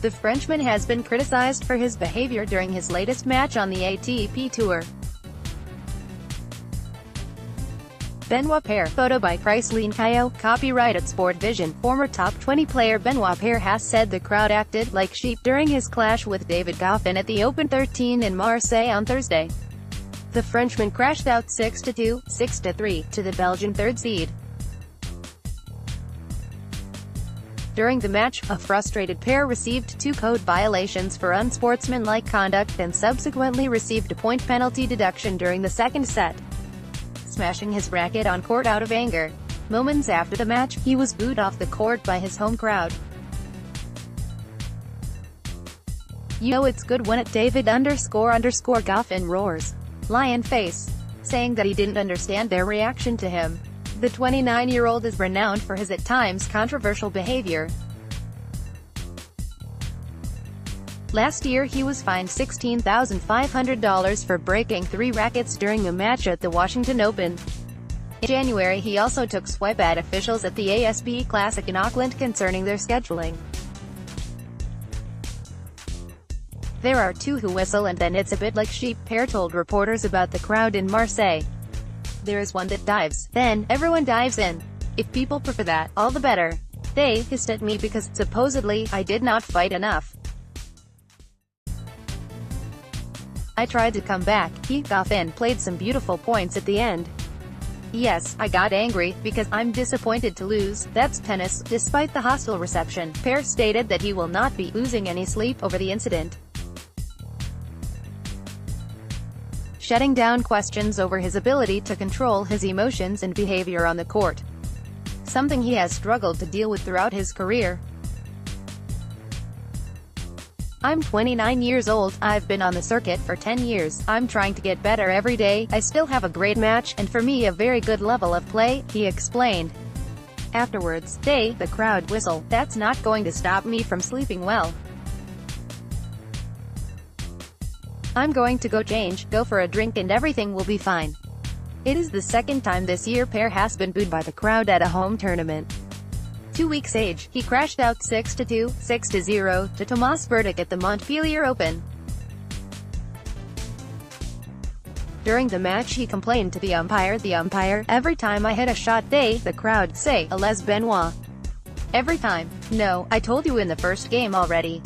The Frenchman has been criticized for his behavior during his latest match on the ATP Tour. Benoit Paire, photo by Priceline Caillot, copyrighted Sport Vision. Former top 20 player Benoit Paire has said the crowd acted like sheep during his clash with David Goffin at the Open 13 in Marseille on Thursday. The Frenchman crashed out 6-2, 6-3, to the Belgian third seed. During the match, a frustrated Paire received 2 code violations for unsportsmanlike conduct and subsequently received a point penalty deduction during the second set, smashing his racket on court out of anger. Moments after the match, he was booed off the court by his home crowd. "You know it's good when it David__Goffin roars. Lion face," saying that he didn't understand their reaction to him. The 29-year-old is renowned for his at times controversial behavior. Last year he was fined $16,500 for breaking 3 rackets during a match at the Washington Open. In January he also took swipe at officials at the ASB Classic in Auckland concerning their scheduling. "There are 2 who whistle and then it's a bit like sheep," Paire told reporters about the crowd in Marseille. "There is one that dives, then everyone dives in. If people prefer that, all the better. They hissed at me because, supposedly, I did not fight enough. I tried to come back." Goffin played some beautiful points at the end. "Yes, I got angry, because I'm disappointed to lose. That's tennis." Despite the hostile reception, Paire stated that he will not be losing any sleep over the incident, shutting down questions over his ability to control his emotions and behavior on the court, something he has struggled to deal with throughout his career. "I'm 29 years old, I've been on the circuit for 10 years, I'm trying to get better every day, I still have a great match, and for me a very good level of play," he explained. Afterwards, the crowd whistle, "That's not going to stop me from sleeping well. I'm going to go change, go for a drink and everything will be fine." It is the second time this year Paire has been booed by the crowd at a home tournament. 2 weeks age, he crashed out 6-2, 6-0, to Thomas Berdych at the Montpellier Open. During the match he complained to the umpire, "Every time I hit a shot the crowd say, Les Benoit. Every time. No, I told you in the first game already.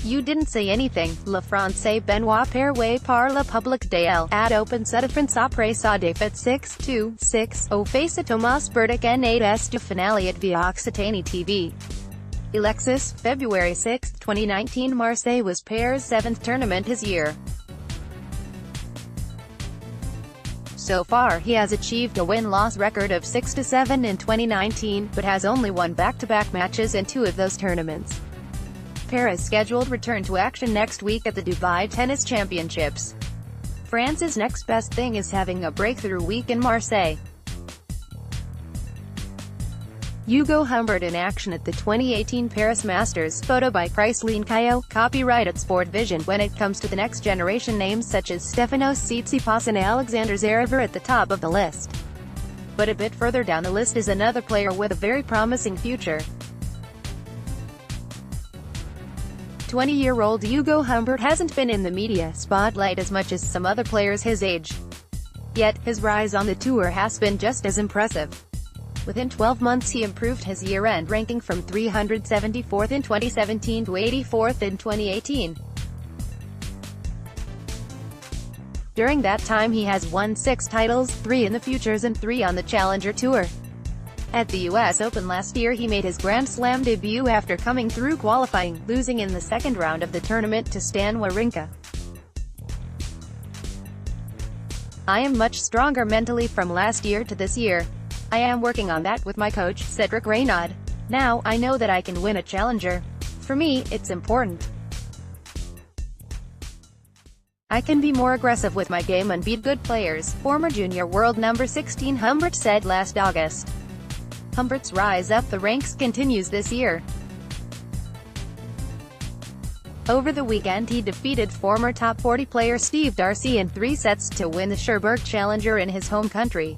You didn't say anything." Le Français Benoit Paire par la public DL ad Open set de France après sa défaite 6-2, 6-0 face à Thomas Berdych en 8 de finale via Occitanie TV. Alexis, February 6, 2019. Marseille was Paire's 7th tournament his year. So far he has achieved a win-loss record of 6-7 in 2019, but has only won back-to-back matches in 2 of those tournaments. Paire's scheduled return to action next week at the Dubai Tennis Championships. France's next best thing is having a breakthrough week in Marseille. Hugo Humbert in action at the 2018 Paris Masters, photo by Priceline Caillot, copyrighted Sport Vision. When it comes to the next generation, names such as Stefanos Tsitsipas and Alexander Zverev are at the top of the list. But a bit further down the list is another player with a very promising future. 20-year-old Hugo Humbert hasn't been in the media spotlight as much as some other players his age. Yet, his rise on the tour has been just as impressive. Within 12 months he improved his year-end ranking from 374th in 2017 to 84th in 2018. During that time he has won 6 titles, 3 in the Futures and 3 on the Challenger Tour. At the US Open last year he made his Grand Slam debut after coming through qualifying, losing in the second round of the tournament to Stan Wawrinka. "I am much stronger mentally from last year to this year. I am working on that with my coach, Cedric Reynaud. Now, I know that I can win a challenger. For me, it's important. I can be more aggressive with my game and beat good players," former junior world number 16 Humbert said last August. Humbert's rise up the ranks continues this year. Over the weekend he defeated former top 40 player Steve Darcy in 3 sets to win the Cherbourg Challenger in his home country,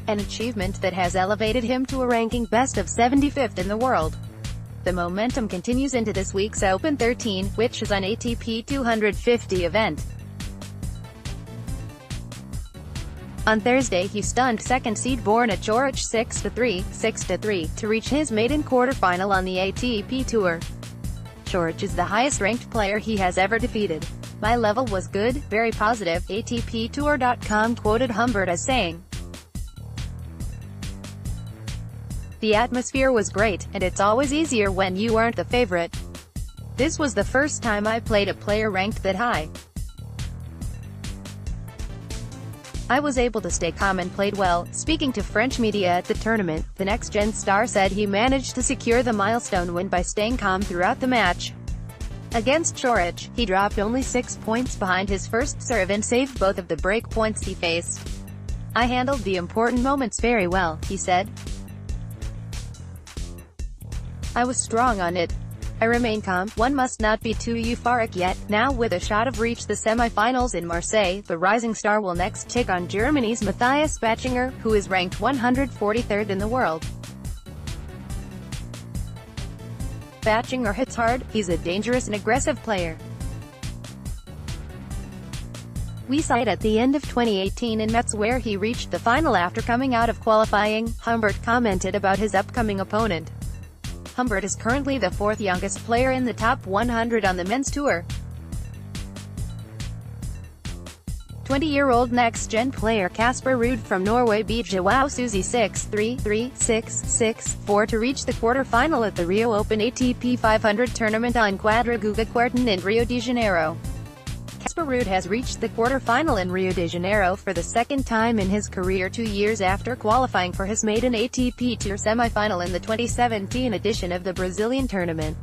an achievement that has elevated him to a ranking best of 75th in the world. The momentum continues into this week's Open 13, which is an ATP 250 event. On Thursday he stunned second seed Benoit Paire 6-3, 6-3, to reach his maiden quarterfinal on the ATP Tour. Paire is the highest-ranked player he has ever defeated. "My level was good, very positive," ATPTour.com quoted Humbert as saying. "The atmosphere was great, and it's always easier when you aren't the favorite. This was the first time I played a player ranked that high. I was able to stay calm and played well." Speaking to French media at the tournament, the next-gen star said he managed to secure the milestone win by staying calm throughout the match. Against Paire, he dropped only 6 points behind his first serve and saved both of the break points he faced. "I handled the important moments very well," he said. "I was strong on it. I remain calm. One must not be too euphoric yet." Now with a shot of reach the semi-finals in Marseille, the rising star will next take on Germany's Matthias Bachinger, who is ranked 143rd in the world. Bachinger hits hard, he's a dangerous and aggressive player. "We saw it at the end of 2018 in Metz where he reached the final after coming out of qualifying," Humbert commented about his upcoming opponent. Humbert is currently the fourth youngest player in the top 100 on the men's tour. 20-year-old next-gen player Casper Ruud from Norway beat Joao Suzy 6-3, 3-6, 6-4 to reach the quarter-final at the Rio Open ATP 500 tournament on Quadriga Quarton in Rio de Janeiro. Casper Ruud has reached the quarter-final in Rio de Janeiro for the second time in his career 2 years after qualifying for his maiden ATP Tour semi-final in the 2017 edition of the Brazilian tournament.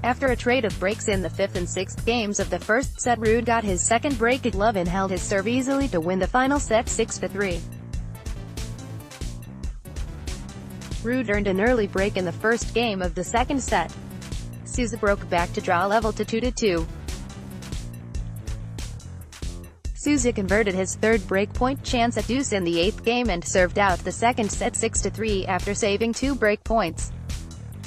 After a trade of breaks in the 5th and 6th games of the first set, Ruud got his second break at love and held his serve easily to win the final set 6-3. Ruud earned an early break in the first game of the second set. Suzy broke back to draw level to 2-2. Suzy converted his third breakpoint chance at deuce in the 8th game and served out the second set 6-3 after saving 2 break points.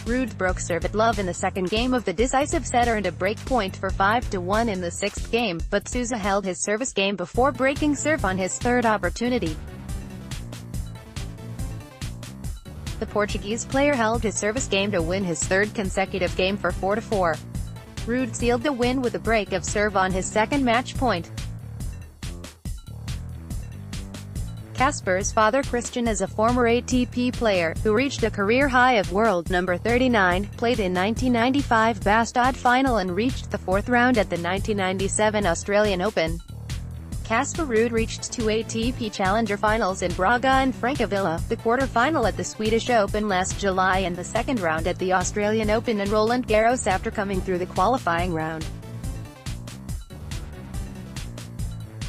Ruud broke serve at love in the second game of the decisive set, earned a break point for 5-1 in the 6th game, but Suzy held his service game before breaking serve on his third opportunity. The Portuguese player held his service game to win his third consecutive game for 4-4. Ruud sealed the win with a break of serve on his second match point. Casper's father Christian is a former ATP player, who reached a career high of world number 39, played in 1995 Bastad final and reached the 4th round at the 1997 Australian Open. Casper Ruud reached 2 ATP Challenger finals in Braga and Francavilla, the quarter-final at the Swedish Open last July and the second round at the Australian Open and Roland Garros after coming through the qualifying round.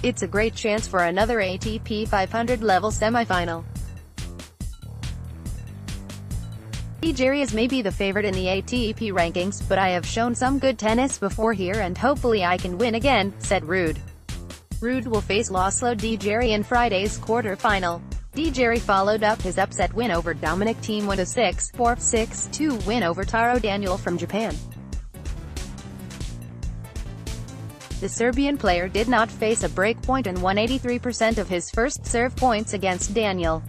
It's a great chance for another ATP 500 level semi-final. Algeria's may be the favorite in the ATP rankings, but I have shown some good tennis before here and hopefully I can win again," said Ruud. Ruud will face Laszlo Djere in Friday's quarter-final. Djere followed up his upset win over Dominic Thiem with a 6-4, 6-2 win over Taro Daniel from Japan. The Serbian player did not face a break point and won 83% of his first serve points against Daniel.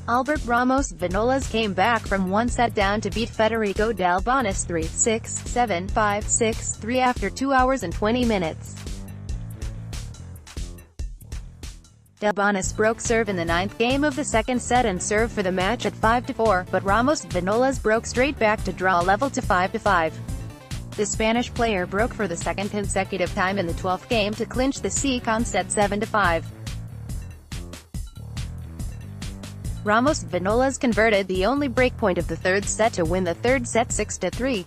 Albert Ramos Vinolas came back from one set down to beat Federico Delbonis 3-6, 7-5, 6-3 after 2 hours and 20 minutes. Delbonis broke serve in the 9th game of the second set and served for the match at 5-4, but Ramos Vinolas broke straight back to draw level to 5-5. The Spanish player broke for the second consecutive time in the 12th game to clinch the second set 7-5. Ramos Vinolas converted the only breakpoint of the third set to win the third set 6-3.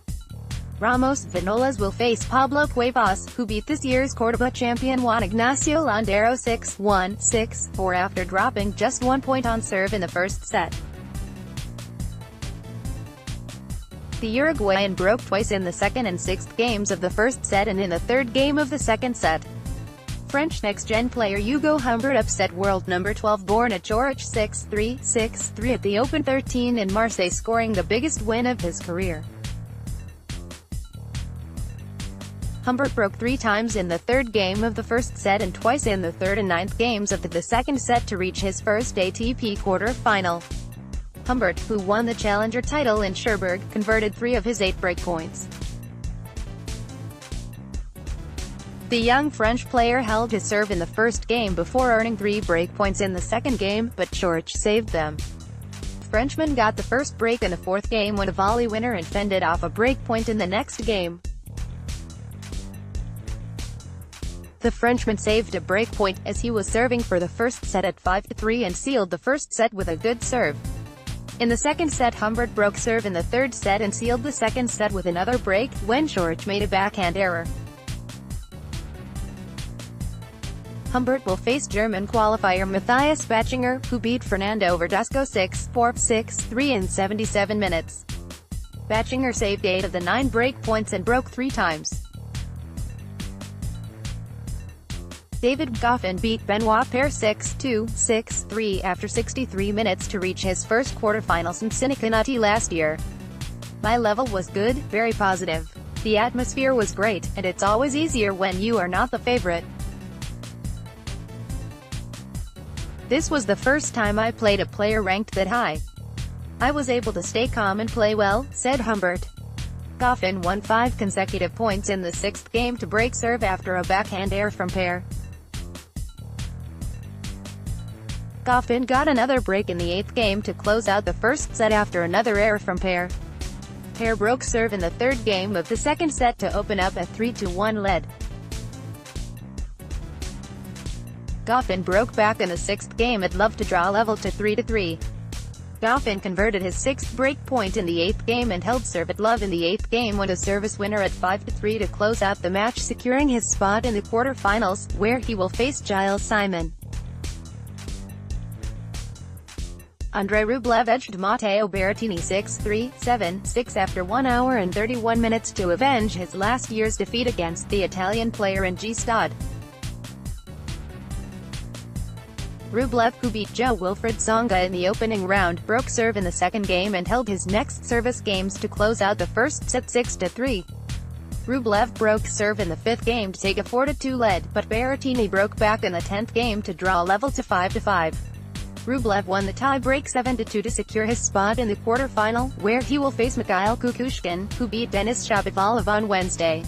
Ramos Vinolas will face Pablo Cuevas, who beat this year's Cordoba champion Juan Ignacio Londero 6-1, 6-4 after dropping just 1 point on serve in the first set. The Uruguayan broke twice in the second and 6th games of the first set and in the third game of the second set. French next-gen player Hugo Humbert upset world number 12 born at George 6-3, 6-3 at the Open 13 in Marseille, scoring the biggest win of his career. Humbert broke 3 times in the third game of the first set and twice in the third and ninth games of the second set to reach his first ATP quarter-final. Humbert, who won the challenger title in Cherbourg, converted 3 of his 8 breakpoints. The young French player held his serve in the first game before earning 3 breakpoints in the second game, but George saved them. The Frenchman got the first break in the fourth game when a volley winner and fended off a breakpoint in the next game. The Frenchman saved a breakpoint, as he was serving for the first set at 5-3 and sealed the first set with a good serve. In the second set, Humbert broke serve in the third set and sealed the second set with another break, when George made a backhand error. Humbert will face German qualifier Matthias Bachinger, who beat Fernando Verdasco 6-4, 6-3 in 77 minutes. Bachinger saved 8 of the 9 breakpoints and broke 3 times. David Goffin beat Benoit Paire 6-2, 6-3 after 63 minutes to reach his first quarterfinals in Cincinnati last year. My level was good, very positive. The atmosphere was great, and it's always easier when you are not the favorite. This was the first time I played a player ranked that high. I was able to stay calm and play well, said Humbert. Goffin won 5 consecutive points in the 6th game to break serve after a backhand error from Paire. Goffin got another break in the 8th game to close out the first set after another error from Paire. Paire broke serve in the third game of the second set to open up a 3-1 lead. Goffin broke back in the 6th game at love to draw level to 3-3. Goffin converted his 6th break point in the 8th game and held serve at love in the 8th game when a service winner at 5-3 to close out the match, securing his spot in the quarterfinals, where he will face Gilles Simon. Andrei Rublev edged Matteo Berrettini 6-3, 7-6 after 1 hour and 31 minutes to avenge his last year's defeat against the Italian player in Gstaad. Rublev, who beat Jo-Wilfried Tsonga in the opening round, broke serve in the second game and held his next service games to close out the first set 6-3. Rublev broke serve in the 5th game to take a 4-2 lead, but Berrettini broke back in the 10th game to draw level to 5-5. Rublev won the tie-break 7-2 to secure his spot in the quarterfinal, where he will face Mikhail Kukushkin, who beat Denis Shapovalov on Wednesday.